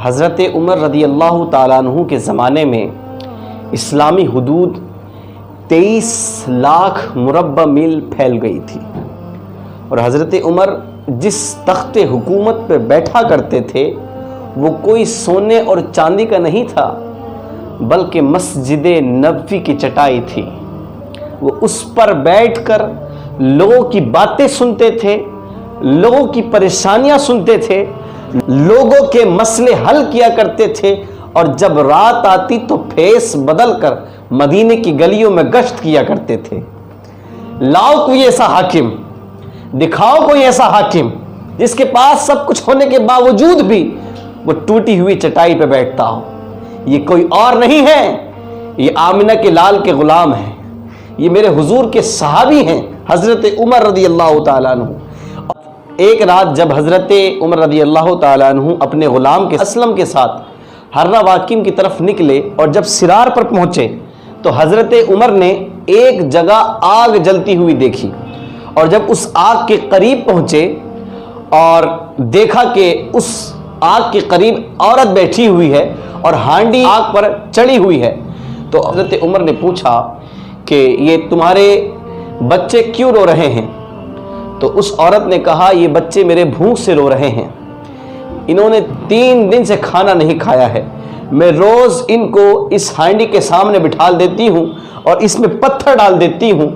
حضرت عمر رضی اللہ تعالیٰ عنہ کے زمانے میں اسلامی حدود 23 لاکھ مربع میل پھیل گئی تھی، اور حضرت عمر جس تخت حکومت پہ بیٹھا کرتے تھے وہ کوئی سونے اور چاندی کا نہیں تھا، بلکہ مسجد نبوی کی چٹائی تھی۔ وہ اس پر بیٹھ کر لوگوں کی باتیں سنتے تھے، لوگوں کی پریشانیاں سنتے تھے، لوگوں کے مسئلے حل کیا کرتے تھے، اور جب رات آتی تو پھیس بدل کر مدینے کی گلیوں میں گشت کیا کرتے تھے۔ لاؤ کوئی ایسا حاکم، دکھاؤ کوئی ایسا حاکم جس کے پاس سب کچھ ہونے کے باوجود بھی وہ ٹوٹی ہوئی چٹائی پہ بیٹھتا ہو۔ یہ کوئی اور نہیں ہے، یہ آمنہ کے لال کے غلام ہیں، یہ میرے حضور کے صحابی ہیں، حضرت عمر رضی اللہ تعالیٰ عنہ۔ ایک رات جب حضرت عمر رضی اللہ تعالیٰ عنہ اپنے غلام کے اسلم کے ساتھ ہرہ واقیم کی طرف نکلے اور جب سرار پر پہنچے تو حضرت عمر نے ایک جگہ آگ جلتی ہوئی دیکھی، اور جب اس آگ کے قریب پہنچے اور دیکھا کہ اس آگ کے قریب عورت بیٹھی ہوئی ہے اور ہانڈی آگ پر چڑھی ہوئی ہے، تو حضرت عمر نے پوچھا کہ یہ تمہارے بچے کیوں رو رہے ہیں؟ تو اس عورت نے کہا یہ بچے میرے بھوک سے رو رہے ہیں، انہوں نے 3 دن سے کھانا نہیں کھایا ہے، میں روز ان کو اس ہانڈی کے سامنے بٹھا دیتی ہوں اور اس میں پتھر ڈال دیتی ہوں،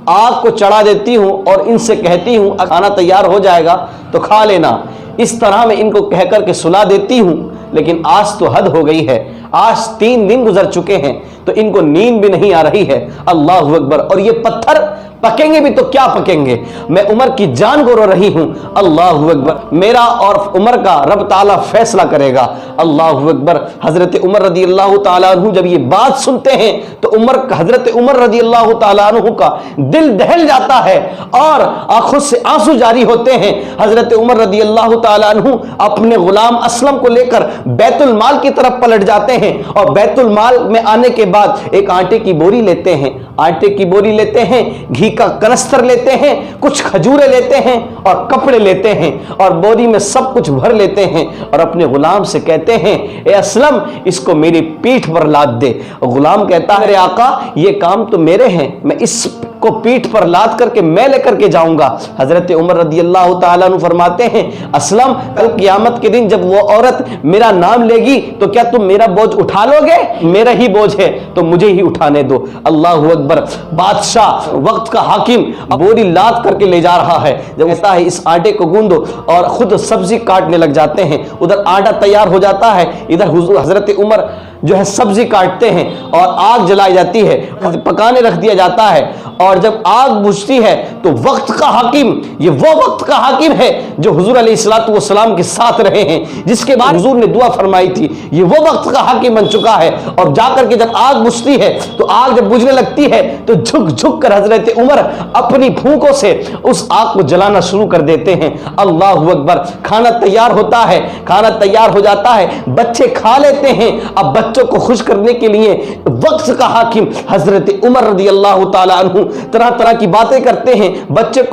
آگ کو چڑھا دیتی ہوں اور ان سے کہتی ہوں کھانا تیار ہو جائے گا تو کھا لینا، اس طرح میں ان کو کہہ کر کے سلا دیتی ہوں، لیکن آج تو حد ہو گئی ہے، آج 3 دن گزر چکے ہیں تو ان کو نیند بھی نہیں آ رہی ہے۔ اللہ اکبر! اور یہ پتھر پکیں گے بھی تو کیا پکیں گے، میں عمر کی جان کو رو رہی ہوں۔ اللہ اکبر! میرا اور عمر کا رب تعالیٰ فیصلہ کرے گا۔ اللہ اکبر! حضرت عمر رضی اللہ تعالیٰ عنہ جب یہ بات سنتے ہیں تو حضرت عمر رضی اللہ تعالیٰ عنہ کا دل دہل جاتا ہے اور آنکھوں سے آنسو جاری ہوتے ہیں۔ حضرت عمر رضی اللہ تعالیٰ عنہ اپنے غلام اسلم کو لے کر بیت المال کی طرف پلٹ جاتے ہیں، اور بیت المال میں آنے کے بعد ایک آٹے کی بوری لیتے ہیں، آٹے کی بوری لیتے ہیں، گھی کا کنستر لیتے ہیں، کچھ کھجورے لیتے ہیں اور کپڑے لیتے ہیں، اور بوری میں سب کچھ بھر لیتے ہیں، اور اپنے غلام سے کہتے ہیں اے اسلم اس کو میری پیٹھ پر لاد دے۔ غلام کہتا ہے آقا یہ کام تو میرے ہیں، میں اس کو پیٹھ پر لاد کر کے میں لے کر کے جاؤں گا۔ حضرت عمر رضی اللہ تعالیٰ عنہ فرماتے ہیں اسلم کل قیامت کے دن جب وہ عورت میرا نام لے گی تو کیا تم میرا بوجھ اٹھا لو گے؟ میرا ہی بوجھ ہے تو مجھے ہی اٹھانے دو۔ اللہ اکبر! بادشاہ وقت کا حاکم بوری لاد کر کے لے جا رہا ہے، جب کہتا ہے اس آٹے کو گوندو، اور خود سبزی کاٹنے لگ جاتے ہیں، ادھر آٹا تیار ہو جاتا ہے، ادھر حضرت عمر جو ہے سبزی کاٹتے ہیں، اور آگ جلائی جاتی ہے، پکانے رکھ دیا جاتا ہے، اور جب آگ بجھتی ہے تو وقت کا حاکم، یہ وہ وقت کا حاکم ہے جو حضور علیہ الصلوۃ والسلام کے ساتھ رہے ہیں، جس کے بعد حضور نے دعا فرمائی تھی، یہ وہ وقت کا حاکم بن چکا ہے۔ اور جا کر کے جب آگ بجھتی ہے تو آگ جب بجھنے لگتی ہے تو جھک جھک کر حضرت عمر اپنی پھونکوں سے اس آگ کو جلانا شروع کر دیتے ہیں۔ اللہ اکبر! کھانا تیار ہوتا ہے، کھانا تیار ہو جاتا ہے، بچے کھا لیتے ہیں۔ اب بچوں کو خوش کرنے کے لیے وقت کا حاکم حضرت عمر رضی اللہ تعالیٰ عنہ طرح طرح کی باتیں کرتے ہیں، بچوں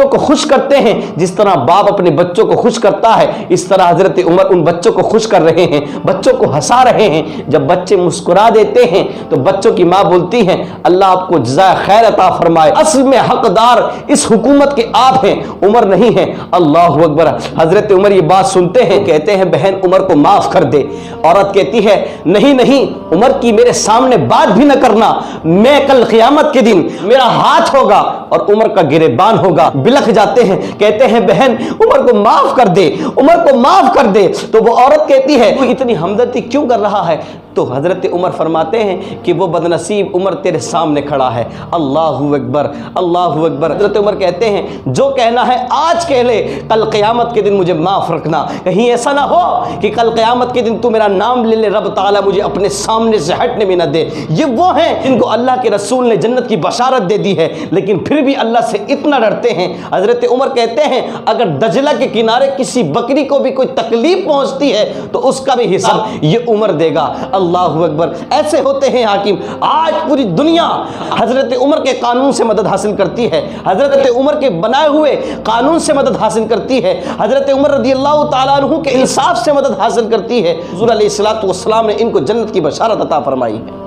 کو خوش کرتے ہیں، جس طرح باپ اپنے بچوں کو خوش کرتا ہے اس طرح حضرت عمر ان بچوں کو خوش کر رہے ہیں، بچوں کو ہنسا رہے ہیں۔ جب بچے مسکرا دیتے ہیں تو بچوں کی ماں بولتی ہیں اللہ آپ کو جزائے خیر عطا فرمائے، اصل میں حقدار اس حکومت کے آپ ہیں، عمر نہیں ہیں۔ اللہ اکبر! حضرت عمر یہ بات سنتے ہیں، کہتے ہیں بہن عمر کو معاف کر دے۔ عورت کہتی ہے نہیں نہیں عمر کی میرے سامنے بات بھی نہ کرنا، میں کل قیامت کے دن میرا ہاتھ ہوگا اور عمر کا گریبان ہوگا۔ بلکھ جاتے ہیں، کہتے ہیں بہن عمر کو معاف کر دے، عمر کو معاف کر دے۔ تو وہ عورت کہتی ہے تو اتنی ہمدردی کیوں کر رہا ہے؟ تو حضرت عمر فرماتے ہیں کہ وہ بدنصیب عمر تیرے سامنے کھڑا ہے۔ اللہ اکبر! اللہ اکبر! حضرت عمر کہتے ہیں جو کہنا ہے آج کہہ لے، کل قیامت کے دن مجھے معاف رکھنا، کہیں ایسا نہ ہو کہ کل قیامت کے دن تو میرا نام لے لے، رب تعالیٰ مجھے اپنے سامنے سے ہٹنے بھی نہ دے۔ یہ وہ ہیں جن کو اللہ کے رسول نے جنت کی بشارت دے دی ہے، لیکن پھر بھی اللہ سے اتنا ڈرتے ہیں۔ حضرت عمر کہتے ہیں اگر دجلہ کے کنارے کسی بکری کو بھی کوئی تکلیف پہنچتی ہے تو اس کا بھی حساب یہ عمر دے گا۔ اللہ اکبر، ایسے ہوتے ہیں حاکم۔ آج پوری دنیا حضرت عمر کے قانون سے مدد حاصل کرتی ہے، حضرت عمر کے بنائے ہوئے قانون سے مدد حاصل کرتی ہے، حضرت عمر رضی اللہ تعالیٰ عنہ کے انصاف سے مدد حاصل کرتی ہے۔ حضور علیہ الصلوۃ والسلام نے ان کو جنت کی بشارت عطا فرمائی ہے۔